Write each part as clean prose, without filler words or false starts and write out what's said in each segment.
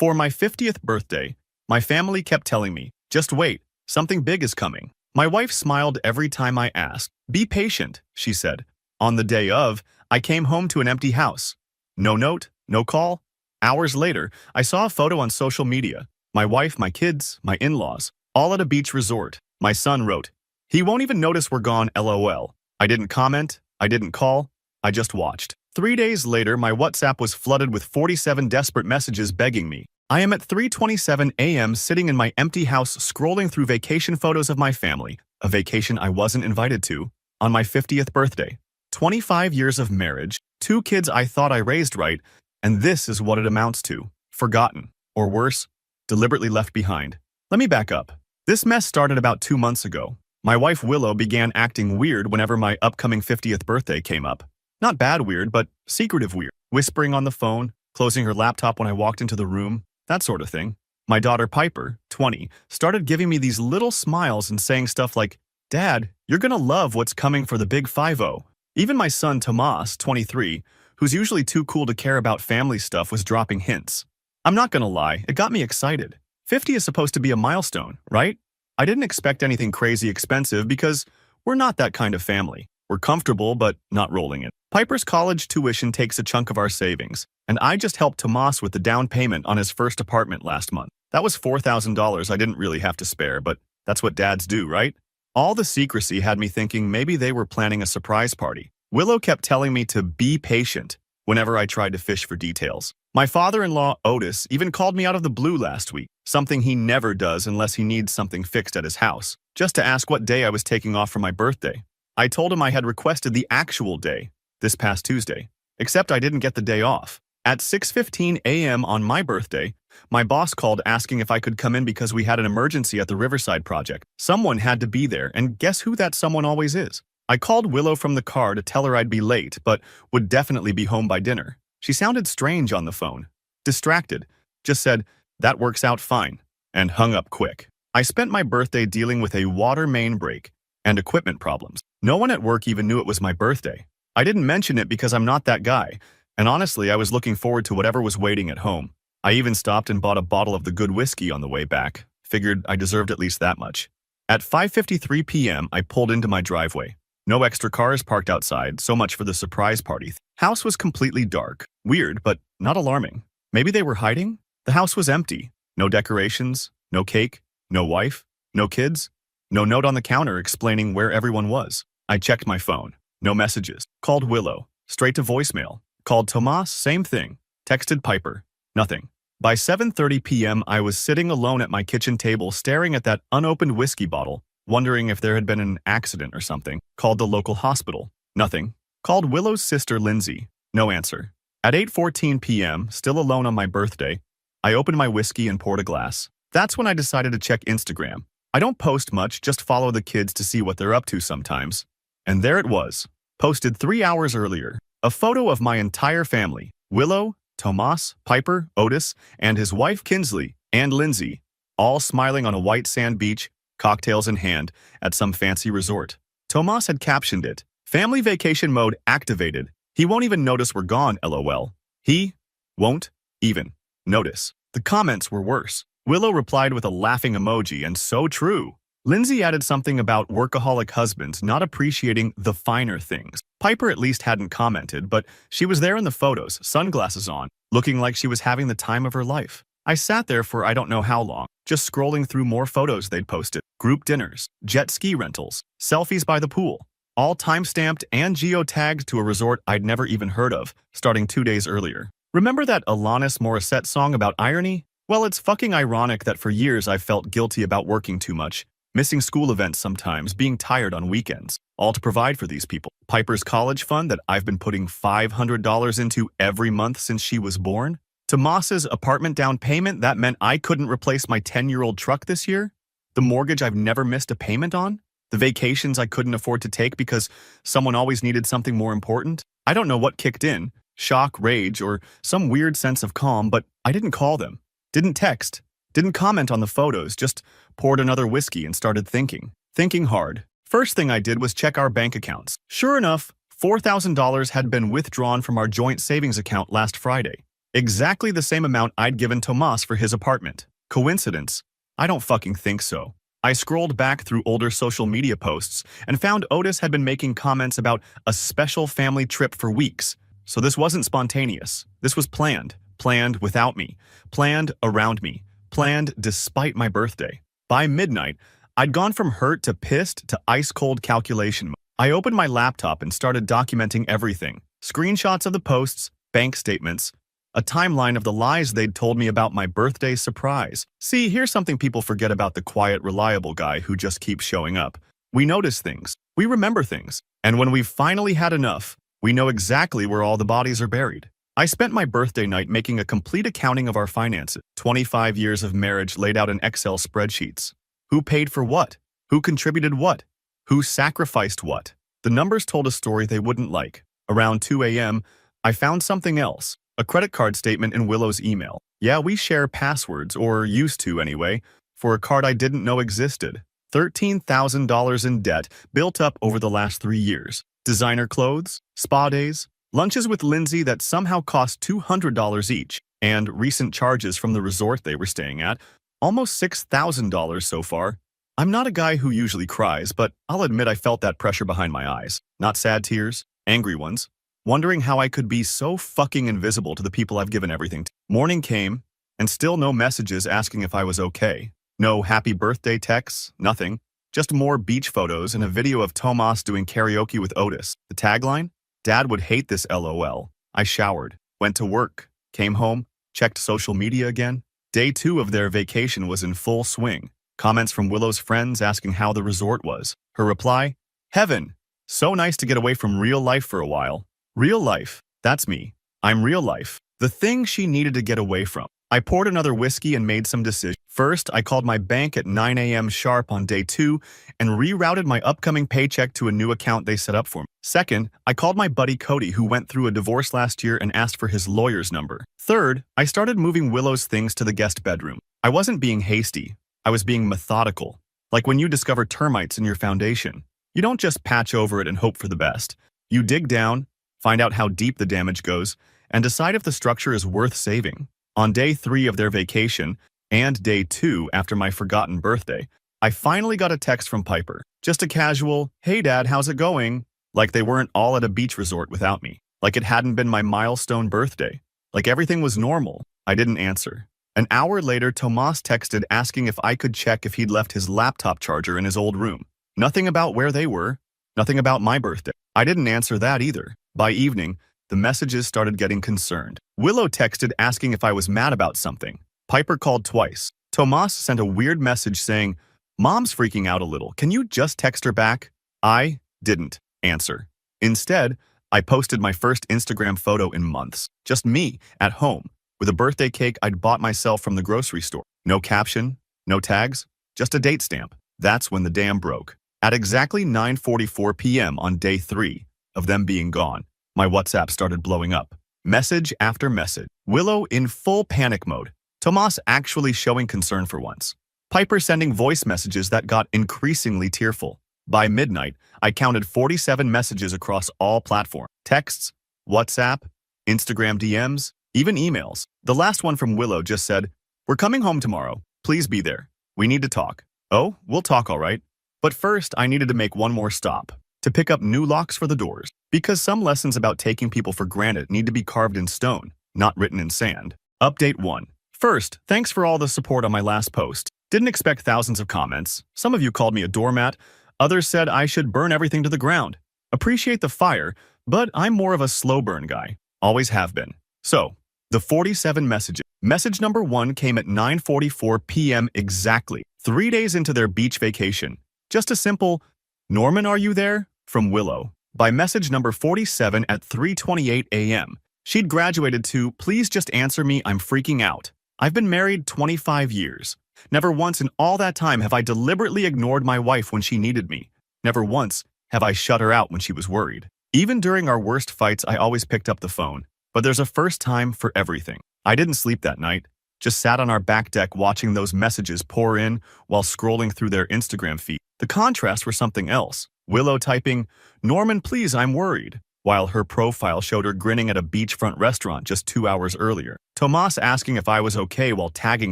For my 50th birthday, my family kept telling me, just wait, something big is coming. My wife smiled every time I asked. Be patient, she said. On the day of, I came home to an empty house. No note, no call. Hours later, I saw a photo on social media. My wife, my kids, my in-laws, all at a beach resort. My son wrote, "He won't even notice we're gone, LOL." I didn't comment, I didn't call, I just watched. 3 days later, my WhatsApp was flooded with 47 desperate messages begging me. I am at 3:27 a.m. sitting in my empty house scrolling through vacation photos of my family, a vacation I wasn't invited to, on my 50th birthday. 25 years of marriage, 2 kids I thought I raised right, and this is what it amounts to. Forgotten, or worse, deliberately left behind. Let me back up. This mess started about 2 months ago. My wife Willow began acting weird whenever my upcoming 50th birthday came up. Not bad weird, but secretive weird. Whispering on the phone, closing her laptop when I walked into the room, that sort of thing. My daughter Piper, 20, started giving me these little smiles and saying stuff like, "Dad, you're gonna love what's coming for the big 5-0. Even my son Tomas, 23, who's usually too cool to care about family stuff, was dropping hints. I'm not gonna lie, it got me excited. 50 is supposed to be a milestone, right? I didn't expect anything crazy expensive because we're not that kind of family. We're comfortable, but not rolling it. Piper's college tuition takes a chunk of our savings, and I just helped Tomas with the down payment on his first apartment last month. That was $4,000 I didn't really have to spare, but that's what dads do, right? All the secrecy had me thinking maybe they were planning a surprise party. Willow kept telling me to be patient whenever I tried to fish for details. My father-in-law, Otis, even called me out of the blue last week, something he never does unless he needs something fixed at his house, just to ask what day I was taking off for my birthday. I told him I had requested the actual day, this past Tuesday, except I didn't get the day off. At 6:15 a.m. on my birthday, my boss called asking if I could come in because we had an emergency at the Riverside project. Someone had to be there, and guess who that someone always is? I called Willow from the car to tell her I'd be late, but would definitely be home by dinner. She sounded strange on the phone. Distracted. Just said, "That works out fine," and hung up quick. I spent my birthday dealing with a water main break and equipment problems. No one at work even knew it was my birthday. I didn't mention it because I'm not that guy, and honestly, I was looking forward to whatever was waiting at home. I even stopped and bought a bottle of the good whiskey on the way back. Figured I deserved at least that much. At 5:53 p.m., I pulled into my driveway. No extra cars parked outside, so much for the surprise party. House was completely dark. Weird, but not alarming. Maybe they were hiding? The house was empty. No decorations, no cake, no wife, no kids, no note on the counter explaining where everyone was. I checked my phone. No messages. Called Willow. Straight to voicemail. Called Tomas, same thing. Texted Piper. Nothing. By 7:30 p.m., I was sitting alone at my kitchen table staring at that unopened whiskey bottle, wondering if there had been an accident or something. Called the local hospital. Nothing. Called Willow's sister Lindsay. No answer. At 8:14 p.m., still alone on my birthday, I opened my whiskey and poured a glass. That's when I decided to check Instagram. I don't post much, just follow the kids to see what they're up to sometimes. And there it was, posted 3 hours earlier. A photo of my entire family, Willow, Tomas, Piper, Otis, and his wife Kinsley, and Lindsay, all smiling on a white sand beach, cocktails in hand, at some fancy resort. Tomas had captioned it, "Family vacation mode activated. He won't even notice we're gone, LOL." He won't even notice. The comments were worse. Willow replied with a laughing emoji, and so true. Lindsay added something about workaholic husbands not appreciating the finer things. Piper at least hadn't commented, but she was there in the photos, sunglasses on, looking like she was having the time of her life. I sat there for I don't know how long, just scrolling through more photos they'd posted. Group dinners, jet ski rentals, selfies by the pool, all time-stamped and geotagged to a resort I'd never even heard of, starting 2 days earlier. Remember that Alanis Morissette song about irony? Well, it's fucking ironic that for years I've felt guilty about working too much, missing school events sometimes, being tired on weekends, all to provide for these people. Piper's college fund that I've been putting $500 into every month since she was born. Tomas's apartment down payment that meant I couldn't replace my 10-year-old truck this year. The mortgage I've never missed a payment on. The vacations I couldn't afford to take because someone always needed something more important. I don't know what kicked in, shock, rage, or some weird sense of calm, but I didn't call them, didn't text, didn't comment on the photos, just poured another whiskey and started thinking. Thinking hard. First thing I did was check our bank accounts. Sure enough, $4,000 had been withdrawn from our joint savings account last Friday. Exactly the same amount I'd given Tomas for his apartment. Coincidence? I don't fucking think so. I scrolled back through older social media posts and found Otis had been making comments about a special family trip for weeks. So this wasn't spontaneous. This was planned. Planned without me. Planned around me. Planned despite my birthday. By midnight, I'd gone from hurt to pissed to ice-cold calculation mode. I opened my laptop and started documenting everything. Screenshots of the posts, bank statements, a timeline of the lies they'd told me about my birthday surprise. See, here's something people forget about the quiet, reliable guy who just keeps showing up. We notice things. We remember things. And when we've finally had enough, we know exactly where all the bodies are buried. I spent my birthday night making a complete accounting of our finances. 25 years of marriage laid out in Excel spreadsheets. Who paid for what? Who contributed what? Who sacrificed what? The numbers told a story they wouldn't like. Around 2 a.m., I found something else. A credit card statement in Willow's email. Yeah, we share passwords, or used to anyway, for a card I didn't know existed. $13,000 in debt built up over the last 3 years. Designer clothes, spa days, lunches with Lindsay that somehow cost $200 each, and recent charges from the resort they were staying at, almost $6,000 so far. I'm not a guy who usually cries, but I'll admit I felt that pressure behind my eyes. Not sad tears, angry ones. Wondering how I could be so fucking invisible to the people I've given everything to. Morning came, and still no messages asking if I was okay. No happy birthday texts, nothing. Just more beach photos and a video of Tomas doing karaoke with Otis. The tagline? Dad would hate this LOL. I showered, went to work, came home, checked social media again. Day 2 of their vacation was in full swing. Comments from Willow's friends asking how the resort was. Her reply? Heaven. So nice to get away from real life for a while. Real life. That's me. I'm real life. The thing she needed to get away from. I poured another whiskey and made some decisions. First, I called my bank at 9 a.m. sharp on day 2 and rerouted my upcoming paycheck to a new account they set up for me. Second, I called my buddy Cody, who went through a divorce last year, and asked for his lawyer's number. Third, I started moving Willow's things to the guest bedroom. I wasn't being hasty. I was being methodical. Like when you discover termites in your foundation. You don't just patch over it and hope for the best. You dig down, find out how deep the damage goes, and decide if the structure is worth saving. On day 3 of their vacation, and day 2 after my forgotten birthday, I finally got a text from Piper. Just a casual, "Hey Dad, how's it going?" Like they weren't all at a beach resort without me. Like it hadn't been my milestone birthday. Like everything was normal. I didn't answer. An hour later, Tomas texted asking if I could check if he'd left his laptop charger in his old room. Nothing about where they were. Nothing about my birthday. I didn't answer that either. By evening, the messages started getting concerned. Willow texted asking if I was mad about something. Piper called twice. Tomas sent a weird message saying, "Mom's freaking out a little. Can you just text her back?" I didn't answer. Instead, I posted my first Instagram photo in months. Just me, at home, with a birthday cake I'd bought myself from the grocery store. No caption, no tags, just a date stamp. That's when the dam broke. At exactly 9:44 p.m. on day 3 of them being gone, my WhatsApp started blowing up. Message after message. Willow in full panic mode. Tomas actually showing concern for once. Piper sending voice messages that got increasingly tearful. By midnight, I counted 47 messages across all platforms. Texts, WhatsApp, Instagram DMs, even emails. The last one from Willow just said, "We're coming home tomorrow. Please be there. We need to talk." Oh, we'll talk all right. But first, I needed to make one more stop. To pick up new locks for the doors. Because some lessons about taking people for granted need to be carved in stone, not written in sand. Update 1. First, thanks for all the support on my last post. Didn't expect thousands of comments. Some of you called me a doormat. Others said I should burn everything to the ground. Appreciate the fire, but I'm more of a slow burn guy. Always have been. So, the 47 messages. Message number 1 came at 9:44 p.m. exactly, 3 days into their beach vacation. Just a simple, "Norman, are you there?" from Willow. By message number 47 at 3:28 a.m., she'd graduated to, "Please just answer me, I'm freaking out. I've been married 25 years. Never once in all that time have I deliberately ignored my wife when she needed me. Never once have I shut her out when she was worried. Even during our worst fights, I always picked up the phone. But there's a first time for everything. I didn't sleep that night. Just sat on our back deck watching those messages pour in while scrolling through their Instagram feed. The contrast were something else. Willow typing, "Norman, please, I'm worried." while her profile showed her grinning at a beachfront restaurant just 2 hours earlier. Tomas asking if I was okay while tagging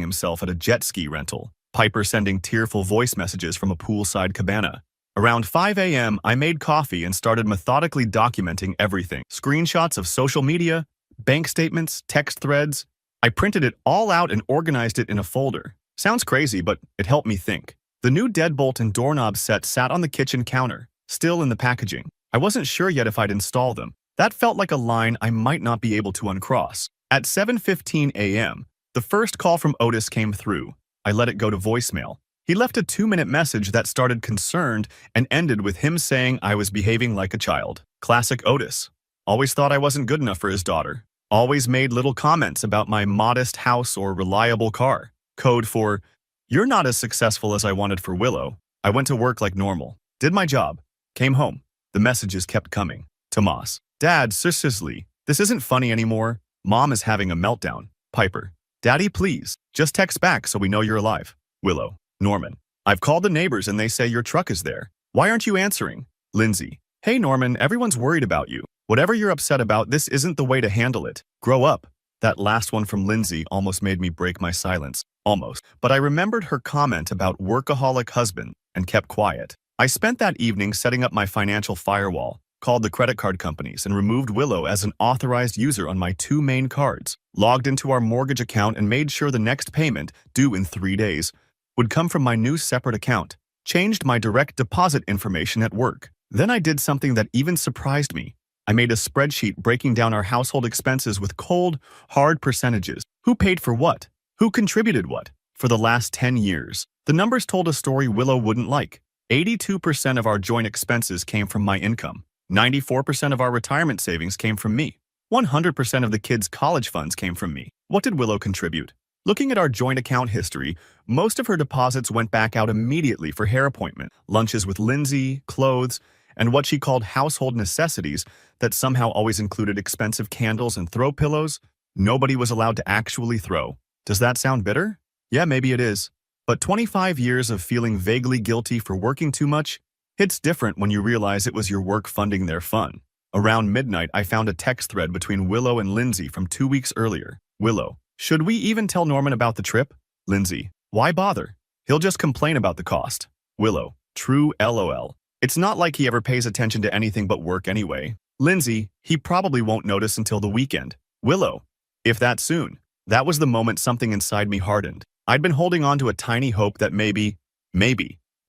himself at a jet ski rental. Piper sending tearful voice messages from a poolside cabana. Around 5 a.m., I made coffee and started methodically documenting everything. Screenshots of social media, bank statements, text threads. I printed it all out and organized it in a folder. Sounds crazy, but it helped me think. The new deadbolt and doorknob set sat on the kitchen counter, still in the packaging. I wasn't sure yet if I'd install them. That felt like a line I might not be able to uncross. At 7:15 a.m., the first call from Otis came through. I let it go to voicemail. He left a 2-minute message that started concerned and ended with him saying I was behaving like a child. Classic Otis. Always thought I wasn't good enough for his daughter. Always made little comments about my modest house or reliable car. Code for, "You're not as successful as I wanted for Willow." I went to work like normal. Did my job. Came home. The messages kept coming. Tomas. Dad, seriously, this isn't funny anymore. Mom is having a meltdown. Piper. Daddy, please. Just text back so we know you're alive. Willow. Norman. I've called the neighbors and they say your truck is there. Why aren't you answering? Lindsay. Hey Norman, everyone's worried about you. Whatever you're upset about, this isn't the way to handle it. Grow up. That last one from Lindsay almost made me break my silence. Almost. But I remembered her comment about workaholic husband and kept quiet. I spent that evening setting up my financial firewall, called the credit card companies, and removed Willow as an authorized user on my 2 main cards, logged into our mortgage account and made sure the next payment, due in 3 days, would come from my new separate account, changed my direct deposit information at work. Then I did something that even surprised me. I made a spreadsheet breaking down our household expenses with cold, hard percentages. Who paid for what? Who contributed what? For the last 10 years. The numbers told a story Willow wouldn't like. 82% of our joint expenses came from my income. 94% of our retirement savings came from me. 100% of the kids' college funds came from me. What did Willow contribute? Looking at our joint account history, most of her deposits went back out immediately for hair appointment, lunches with Lindsay, clothes, and what she called household necessities that somehow always included expensive candles and throw pillows nobody was allowed to actually throw. Does that sound bitter? Yeah, maybe it is. But 25 years of feeling vaguely guilty for working too much hits different when you realize it was your work funding their fun. Around midnight, I found a text thread between Willow and Lindsay from 2 weeks earlier. Willow. Should we even tell Norman about the trip? Lindsay. Why bother? He'll just complain about the cost. Willow. True LOL. It's not like he ever pays attention to anything but work anyway. Lindsay. He probably won't notice until the weekend. Willow. If that soon. That was the moment something inside me hardened. I'd been holding on to a tiny hope that maybe,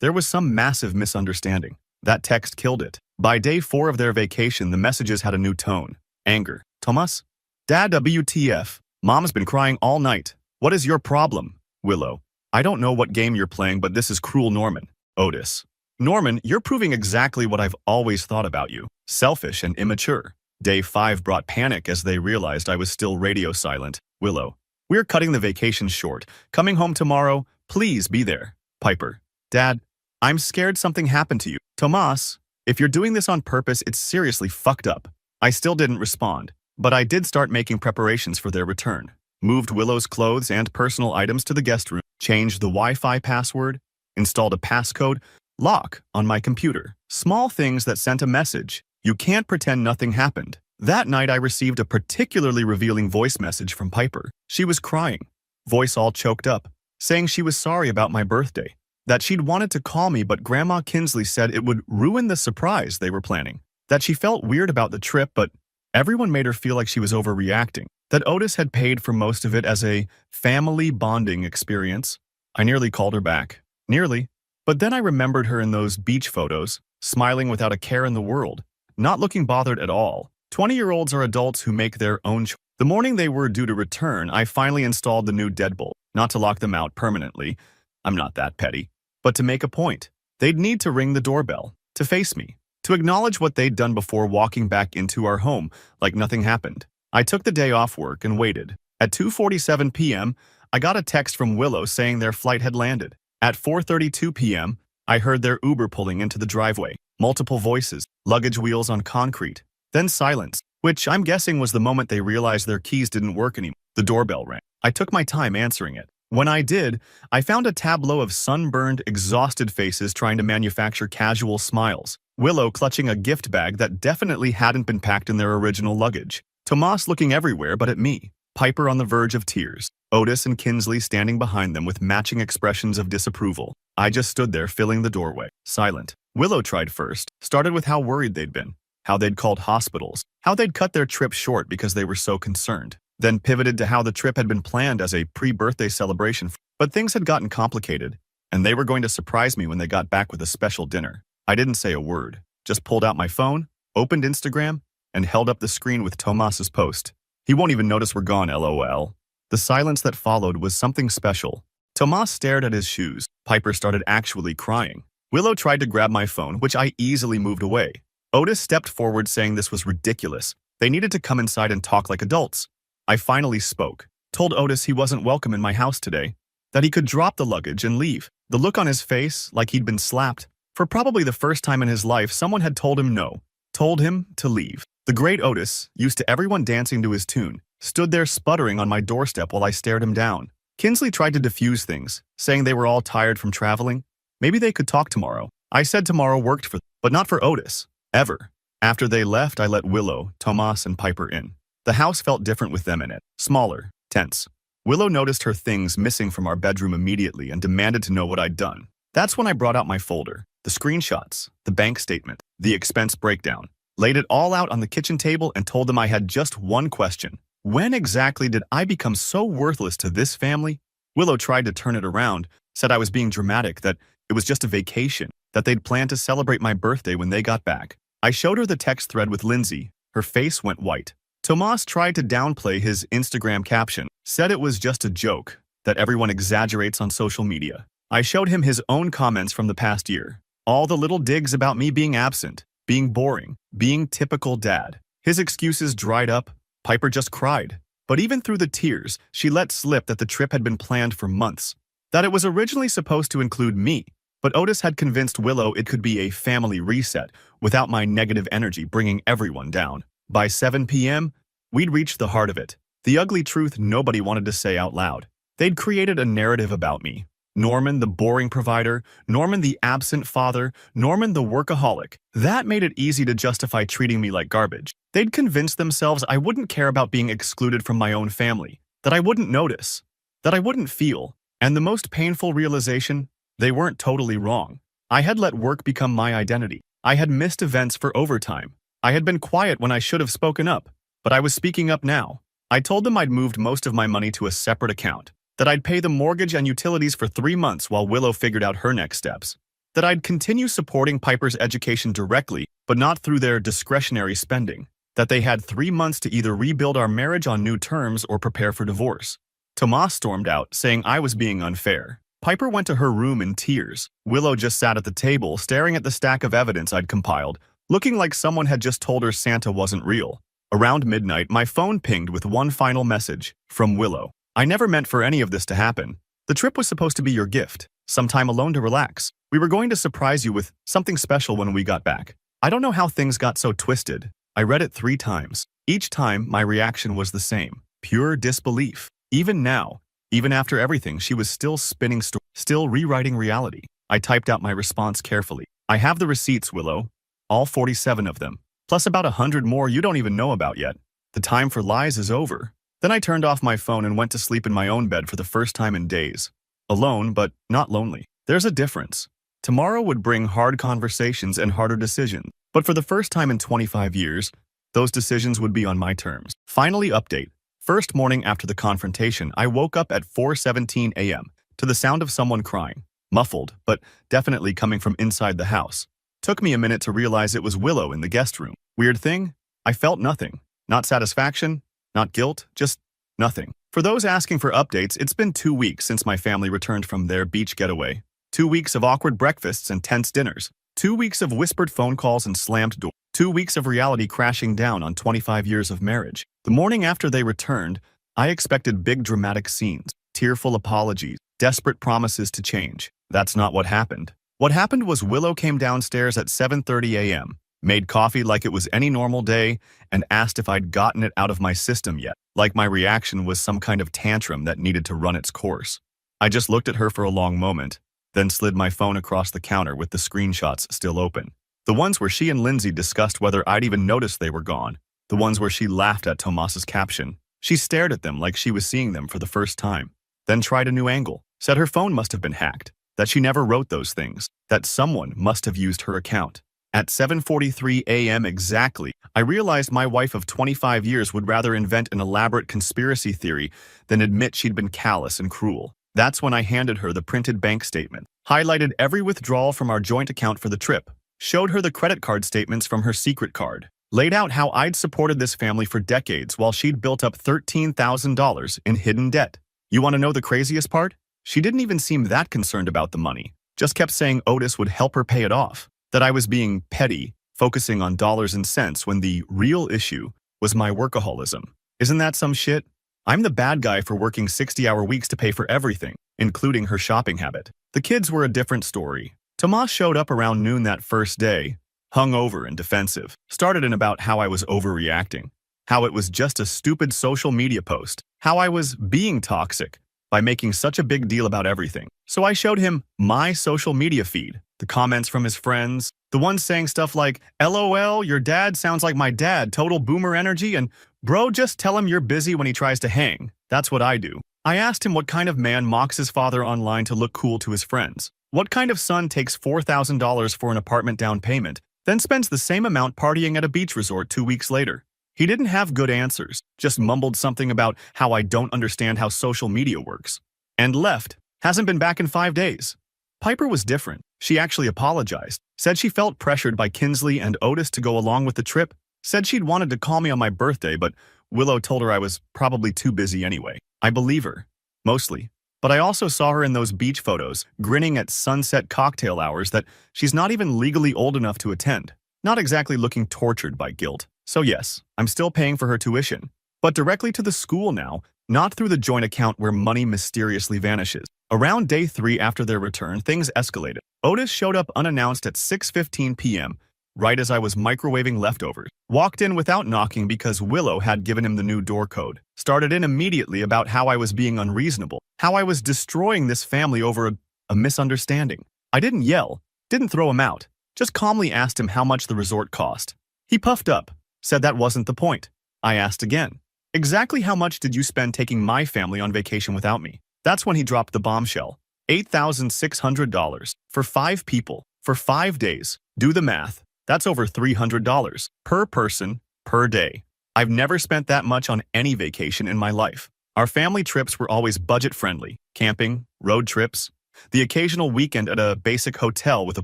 there was some massive misunderstanding. That text killed it. By day 4 of their vacation, the messages had a new tone. Anger. Tomas? Dad, WTF. Mom's been crying all night. What is your problem? Willow. I don't know what game you're playing, but this is cruel, Norman. Otis. Norman, you're proving exactly what I've always thought about you. Selfish and immature. Day 5 brought panic as they realized I was still radio silent. Willow. We're cutting the vacation short. Coming home tomorrow. Please be there. Piper. Dad, I'm scared something happened to you. Tomas, if you're doing this on purpose, it's seriously fucked up. I still didn't respond, but I did start making preparations for their return. Moved Willow's clothes and personal items to the guest room, changed the Wi-Fi password, installed a passcode lock on my computer. Small things that sent a message. You can't pretend nothing happened. That night I received a particularly revealing voice message from Piper. She was crying, voice all choked up, saying she was sorry about my birthday, that she'd wanted to call me but Grandma Kinsley said it would ruin the surprise they were planning, that she felt weird about the trip but everyone made her feel like she was overreacting, that Otis had paid for most of it as a family bonding experience. I nearly called her back. Nearly. But then I remembered her in those beach photos, smiling without a care in the world, not looking bothered at all. 20-year-olds are adults who make their own choices. The morning they were due to return, I finally installed the new deadbolt, not to lock them out permanently. I'm not that petty. But to make a point. They'd need to ring the doorbell, to face me, to acknowledge what they'd done before walking back into our home like nothing happened. I took the day off work and waited. At 2:47 p.m., I got a text from Willow saying their flight had landed. At 4:32 p.m., I heard their Uber pulling into the driveway. Multiple voices, luggage wheels on concrete. Then silence, which I'm guessing was the moment they realized their keys didn't work anymore. The doorbell rang. I took my time answering it. When I did, I found a tableau of sunburned, exhausted faces trying to manufacture casual smiles. Willow clutching a gift bag that definitely hadn't been packed in their original luggage. Tomas looking everywhere but at me. Piper on the verge of tears. Otis and Kinsley standing behind them with matching expressions of disapproval. I just stood there filling the doorway, silent. Willow tried first, started with how worried they'd been, how they'd called hospitals, how they'd cut their trip short because they were so concerned. Then pivoted to how the trip had been planned as a pre-birthday celebration, but things had gotten complicated, and they were going to surprise me when they got back with a special dinner. I didn't say a word, just pulled out my phone, opened Instagram, and held up the screen with Tomas's post. He won't even notice we're gone, LOL. The silence that followed was something special. Tomas stared at his shoes. Piper started actually crying. Willow tried to grab my phone, which I easily moved away. Otis stepped forward saying this was ridiculous. They needed to come inside and talk like adults. I finally spoke, told Otis he wasn't welcome in my house today, that he could drop the luggage and leave. The look on his face, like he'd been slapped. For probably the first time in his life, someone had told him no, told him to leave. The great Otis, used to everyone dancing to his tune, stood there sputtering on my doorstep while I stared him down. Kinsley tried to diffuse things, saying they were all tired from traveling. Maybe they could talk tomorrow. I said tomorrow worked for them, but not for Otis. Ever. After they left, I let Willow, Tomas, and Piper in. The house felt different with them in it. Smaller, tense. Willow noticed her things missing from our bedroom immediately and demanded to know what I'd done. That's when I brought out my folder, the screenshots, the bank statement, the expense breakdown, laid it all out on the kitchen table and told them I had just one question. When exactly did I become so worthless to this family? Willow tried to turn it around, said I was being dramatic, that it was just a vacation, that they'd planned to celebrate my birthday when they got back. I showed her the text thread with Lindsay. Her face went white. Tomas tried to downplay his Instagram caption, said it was just a joke, that everyone exaggerates on social media. I showed him his own comments from the past year. All the little digs about me being absent, being boring, being typical dad. His excuses dried up. Piper just cried. But even through the tears, she let slip that the trip had been planned for months, that it was originally supposed to include me. But Otis had convinced Willow it could be a family reset without my negative energy bringing everyone down. By 7 p.m., we'd reached the heart of it. The ugly truth nobody wanted to say out loud. They'd created a narrative about me. Norman, the boring provider, Norman, the absent father, Norman, the workaholic. That made it easy to justify treating me like garbage. They'd convinced themselves I wouldn't care about being excluded from my own family, that I wouldn't notice, that I wouldn't feel. And the most painful realization, they weren't totally wrong. I had let work become my identity. I had missed events for overtime. I had been quiet when I should have spoken up, but I was speaking up now. I told them I'd moved most of my money to a separate account, that I'd pay the mortgage and utilities for 3 months while Willow figured out her next steps, that I'd continue supporting Piper's education directly, but not through their discretionary spending, that they had 3 months to either rebuild our marriage on new terms or prepare for divorce. Tomas stormed out, saying I was being unfair. Piper went to her room in tears. Willow just sat at the table, staring at the stack of evidence I'd compiled, looking like someone had just told her Santa wasn't real. Around midnight, my phone pinged with one final message from Willow. I never meant for any of this to happen. The trip was supposed to be your gift, some time alone to relax. We were going to surprise you with something special when we got back. I don't know how things got so twisted. I read it 3 times. Each time, my reaction was the same. Pure disbelief. Even now, even after everything, she was still spinning still rewriting reality. I typed out my response carefully. I have the receipts, Willow. All 47 of them. Plus about 100 more you don't even know about yet. The time for lies is over. Then I turned off my phone and went to sleep in my own bed for the first time in days. Alone, but not lonely. There's a difference. Tomorrow would bring hard conversations and harder decisions. But for the first time in 25 years, those decisions would be on my terms. Finally, update. First morning after the confrontation, I woke up at 4:17 a.m. to the sound of someone crying. Muffled, but definitely coming from inside the house. Took me a minute to realize it was Willow in the guest room. Weird thing? I felt nothing. Not satisfaction, not guilt, just nothing. For those asking for updates, it's been 2 weeks since my family returned from their beach getaway. 2 weeks of awkward breakfasts and tense dinners. 2 weeks of whispered phone calls and slammed doors. 2 weeks of reality crashing down on 25 years of marriage. The morning after they returned, I expected big dramatic scenes, tearful apologies, desperate promises to change. That's not what happened. What happened was Willow came downstairs at 7:30 a.m., made coffee like it was any normal day, and asked if I'd gotten it out of my system yet, like my reaction was some kind of tantrum that needed to run its course. I just looked at her for a long moment, then slid my phone across the counter with the screenshots still open. The ones where she and Lindsay discussed whether I'd even noticed they were gone. The ones where she laughed at Tomas's caption. She stared at them like she was seeing them for the first time. Then tried a new angle. Said her phone must have been hacked. That she never wrote those things. That someone must have used her account. At 7:43 a.m. exactly, I realized my wife of 25 years would rather invent an elaborate conspiracy theory than admit she'd been callous and cruel. That's when I handed her the printed bank statement, highlighted every withdrawal from our joint account for the trip, showed her the credit card statements from her secret card, laid out how I'd supported this family for decades while she'd built up $13,000 in hidden debt. You want to know the craziest part? She didn't even seem that concerned about the money, just kept saying Otis would help her pay it off. That I was being petty, focusing on dollars and cents when the real issue was my workaholism. Isn't that some shit? I'm the bad guy for working 60-hour weeks to pay for everything, including her shopping habit. The kids were a different story. Tomas showed up around noon that first day, hungover and defensive. Started in about how I was overreacting, how it was just a stupid social media post, how I was being toxic by making such a big deal about everything. So I showed him my social media feed, the comments from his friends, the ones saying stuff like, LOL, your dad sounds like my dad, total boomer energy, and bro, just tell him you're busy when he tries to hang. That's what I do. I asked him what kind of man mocks his father online to look cool to his friends. What kind of son takes $4,000 for an apartment down payment, then spends the same amount partying at a beach resort 2 weeks later? He didn't have good answers, just mumbled something about how I don't understand how social media works. And left. Hasn't been back in 5 days. Piper was different. She actually apologized, said she felt pressured by Kinsley and Otis to go along with the trip, said she'd wanted to call me on my birthday, but Willow told her I was probably too busy anyway. I believe her. Mostly. But I also saw her in those beach photos, grinning at sunset cocktail hours that she's not even legally old enough to attend. Not exactly looking tortured by guilt. So yes, I'm still paying for her tuition, but directly to the school now, not through the joint account where money mysteriously vanishes. Around day 3 after their return, things escalated. Otis showed up unannounced at 6:15 p.m., right as I was microwaving leftovers. Walked in without knocking because Willow had given him the new door code. Started in immediately about how I was being unreasonable, how I was destroying this family over a misunderstanding. I didn't yell, didn't throw him out, just calmly asked him how much the resort cost. He puffed up, said that wasn't the point. I asked again, exactly how much did you spend taking my family on vacation without me? That's when he dropped the bombshell. $8,600 for 5 people, for 5 days. Do the math. That's over $300 per person, per day. I've never spent that much on any vacation in my life. Our family trips were always budget-friendly. Camping, road trips, the occasional weekend at a basic hotel with a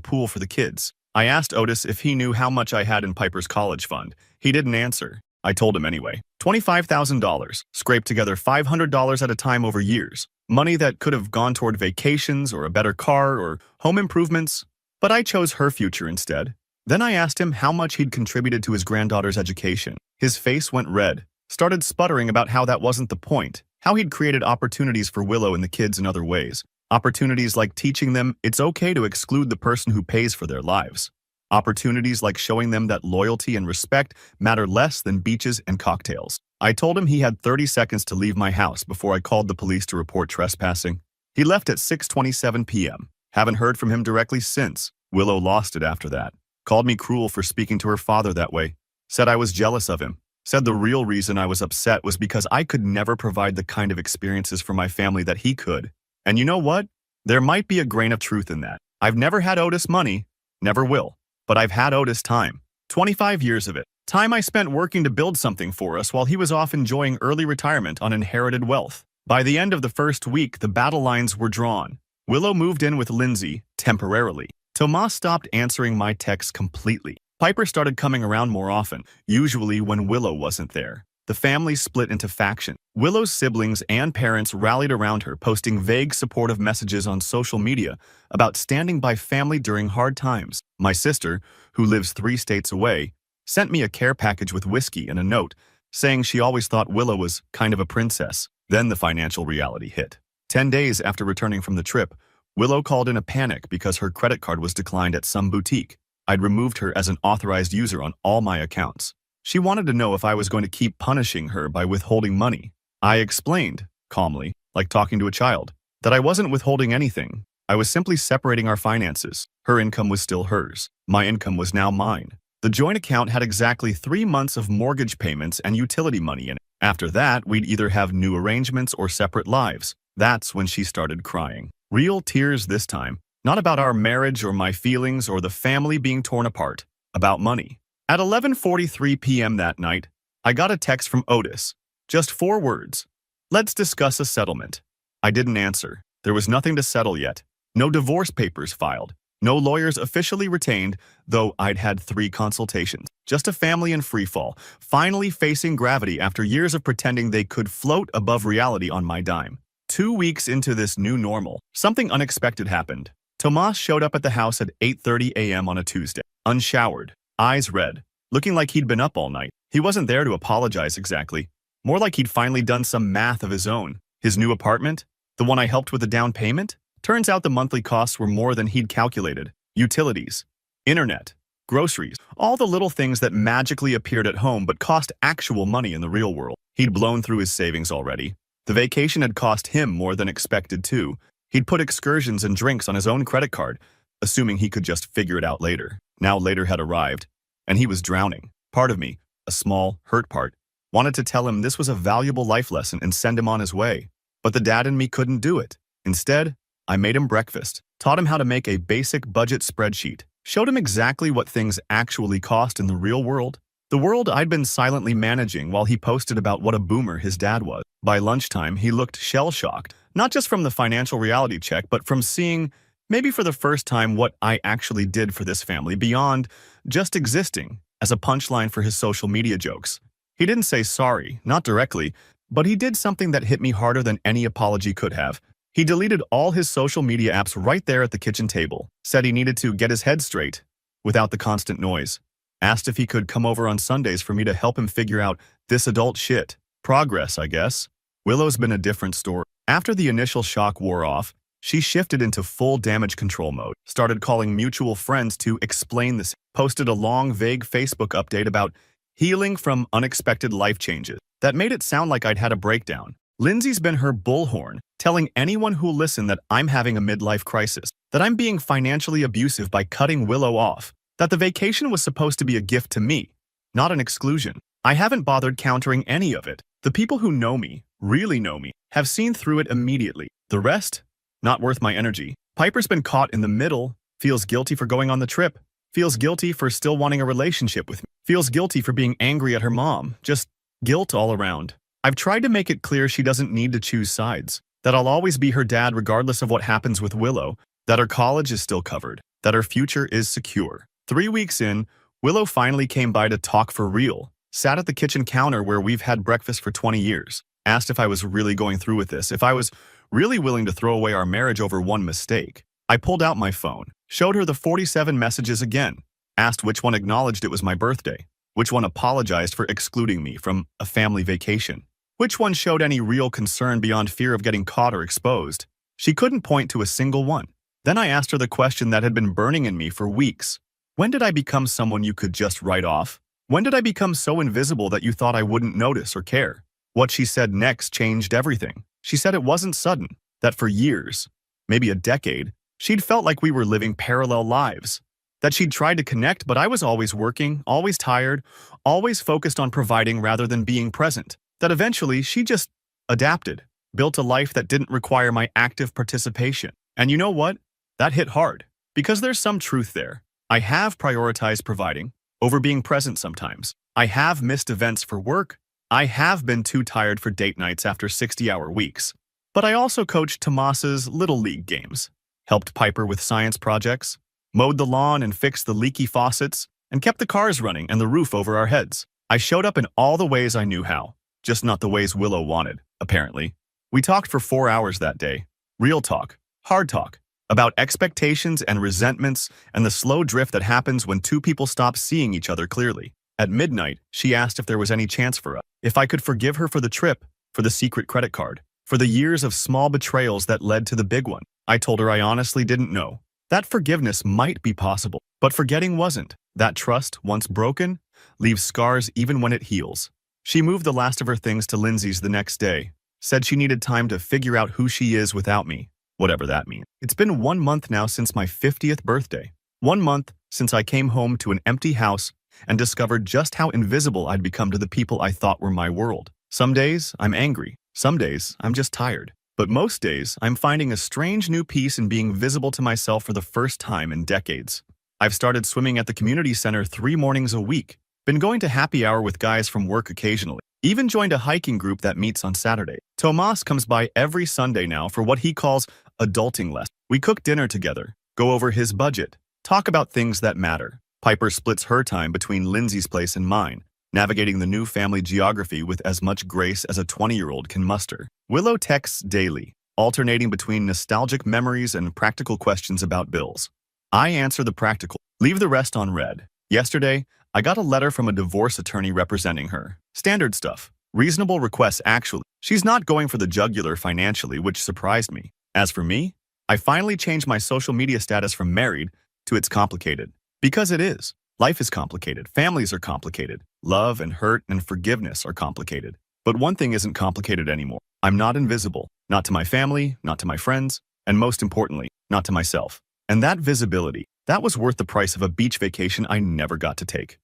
pool for the kids. I asked Otis if he knew how much I had in Piper's college fund. He didn't answer. I told him anyway. $25,000, scraped together $500 at a time over years. Money that could have gone toward vacations or a better car or home improvements. But I chose her future instead. Then I asked him how much he'd contributed to his granddaughter's education. His face went red, started sputtering about how that wasn't the point, how he'd created opportunities for Willow and the kids in other ways. Opportunities like teaching them it's okay to exclude the person who pays for their lives. Opportunities like showing them that loyalty and respect matter less than beaches and cocktails. I told him he had 30 seconds to leave my house before I called the police to report trespassing. He left at 6:27 p.m. Haven't heard from him directly since. Willow lost it after that. Called me cruel for speaking to her father that way. Said I was jealous of him. Said the real reason I was upset was because I could never provide the kind of experiences for my family that he could. And you know what? There might be a grain of truth in that. I've never had Otis money, never will. But I've had Otis time. 25 years of it. Time I spent working to build something for us while he was off enjoying early retirement on inherited wealth. By the end of the first week, the battle lines were drawn. Willow moved in with Lindsay, temporarily. Tomas stopped answering my texts completely. Piper started coming around more often, usually when Willow wasn't there. The family split into factions. Willow's siblings and parents rallied around her, posting vague supportive messages on social media about standing by family during hard times. My sister, who lives 3 states away, sent me a care package with whiskey and a note, saying she always thought Willow was kind of a princess. Then the financial reality hit. 10 days after returning from the trip, Willow called in a panic because her credit card was declined at some boutique. I'd removed her as an authorized user on all my accounts. She wanted to know if I was going to keep punishing her by withholding money. I explained, calmly, like talking to a child, that I wasn't withholding anything, I was simply separating our finances. Her income was still hers. My income was now mine. The joint account had exactly 3 months of mortgage payments and utility money in it. After that, we'd either have new arrangements or separate lives. That's when she started crying. Real tears this time. Not about our marriage or my feelings or the family being torn apart. About money. At 11:43 p.m. that night, I got a text from Otis. Just 4 words. Let's discuss a settlement. I didn't answer. There was nothing to settle yet. No divorce papers filed. No lawyers officially retained, though I'd had 3 consultations. Just a family in freefall, finally facing gravity after years of pretending they could float above reality on my dime. 2 weeks into this new normal, something unexpected happened. Tomas showed up at the house at 8:30 a.m. on a Tuesday, unshowered, eyes red, looking like he'd been up all night. He wasn't there to apologize exactly, more like he'd finally done some math of his own. His new apartment, the one I helped with the down payment? Turns out the monthly costs were more than he'd calculated. Utilities, internet, groceries, all the little things that magically appeared at home but cost actual money in the real world. He'd blown through his savings already. The vacation had cost him more than expected too. He'd put excursions and drinks on his own credit card, assuming he could just figure it out later. Now later had arrived, and he was drowning. Part of me, a small, hurt part, wanted to tell him this was a valuable life lesson and send him on his way. But the dad in me couldn't do it. Instead, I made him breakfast, taught him how to make a basic budget spreadsheet, showed him exactly what things actually cost in the real world. The world I'd been silently managing while he posted about what a boomer his dad was. By lunchtime, he looked shell-shocked, not just from the financial reality check, but from seeing, maybe for the first time, what I actually did for this family beyond just existing as a punchline for his social media jokes. He didn't say sorry, not directly, but he did something that hit me harder than any apology could have. He deleted all his social media apps right there at the kitchen table, said he needed to get his head straight without the constant noise, asked if he could come over on Sundays for me to help him figure out this adult shit. Progress, I guess. Willow's been a different story. After the initial shock wore off, she shifted into full damage control mode, started calling mutual friends to explain this, posted a long, vague Facebook update about healing from unexpected life changes that made it sound like I'd had a breakdown. Lindsay's been her bullhorn, telling anyone who'll listen that I'm having a midlife crisis, that I'm being financially abusive by cutting Willow off, that the vacation was supposed to be a gift to me, not an exclusion. I haven't bothered countering any of it. The people who know me, really know me, have seen through it immediately. The rest? Not worth my energy. Piper's been caught in the middle, feels guilty for going on the trip, feels guilty for still wanting a relationship with me, feels guilty for being angry at her mom, just guilt all around. I've tried to make it clear she doesn't need to choose sides, that I'll always be her dad regardless of what happens with Willow, that her college is still covered, that her future is secure. 3 weeks in, Willow finally came by to talk for real, sat at the kitchen counter where we've had breakfast for 20 years, asked if I was really going through with this, if I was really willing to throw away our marriage over one mistake. I pulled out my phone, showed her the 47 messages again, asked which one acknowledged it was my birthday, which one apologized for excluding me from a family vacation, which one showed any real concern beyond fear of getting caught or exposed. She couldn't point to a single one. Then I asked her the question that had been burning in me for weeks. When did I become someone you could just write off? When did I become so invisible that you thought I wouldn't notice or care? What she said next changed everything. She said it wasn't sudden, that for years, maybe a decade, she'd felt like we were living parallel lives, that she'd tried to connect, but I was always working, always tired, always focused on providing rather than being present, that eventually she just adapted, built a life that didn't require my active participation. And you know what? That hit hard, because there's some truth there. I have prioritized providing over being present sometimes. I have missed events for work. I have been too tired for date nights after 60-hour weeks. But I also coached Tomas's Little League games, helped Piper with science projects, mowed the lawn and fixed the leaky faucets, and kept the cars running and the roof over our heads. I showed up in all the ways I knew how, just not the ways Willow wanted, apparently. We talked for 4 hours that day. Real talk, hard talk, about expectations and resentments and the slow drift that happens when 2 people stop seeing each other clearly. At midnight, she asked if there was any chance for us, if I could forgive her for the trip, for the secret credit card, for the years of small betrayals that led to the big one. I told her I honestly didn't know. That forgiveness might be possible, but forgetting wasn't. That trust, once broken, leaves scars even when it heals. She moved the last of her things to Lindsay's the next day, said she needed time to figure out who she is without me. whatever that means. It's been 1 month now since my 50th birthday. 1 month since I came home to an empty house and discovered just how invisible I'd become to the people I thought were my world. Some days, I'm angry. Some days, I'm just tired. But most days, I'm finding a strange new peace in being visible to myself for the first time in decades. I've started swimming at the community center 3 mornings a week, been going to happy hour with guys from work occasionally, even joined a hiking group that meets on Saturday. Tomas comes by every Sunday now for what he calls adulting lessons. We cook dinner together, go over his budget, talk about things that matter. Piper splits her time between Lindsay's place and mine, navigating the new family geography with as much grace as a 20-year-old can muster. Willow texts daily, alternating between nostalgic memories and practical questions about bills. I answer the practical, leave the rest on read. Yesterday, I got a letter from a divorce attorney representing her. Standard stuff. Reasonable requests actually. She's not going for the jugular financially, which surprised me. As for me, I finally changed my social media status from married to it's complicated. Because it is. Life is complicated. Families are complicated. Love and hurt and forgiveness are complicated. But one thing isn't complicated anymore. I'm not invisible. Not to my family, not to my friends, and most importantly, not to myself. And that visibility, that was worth the price of a beach vacation I never got to take.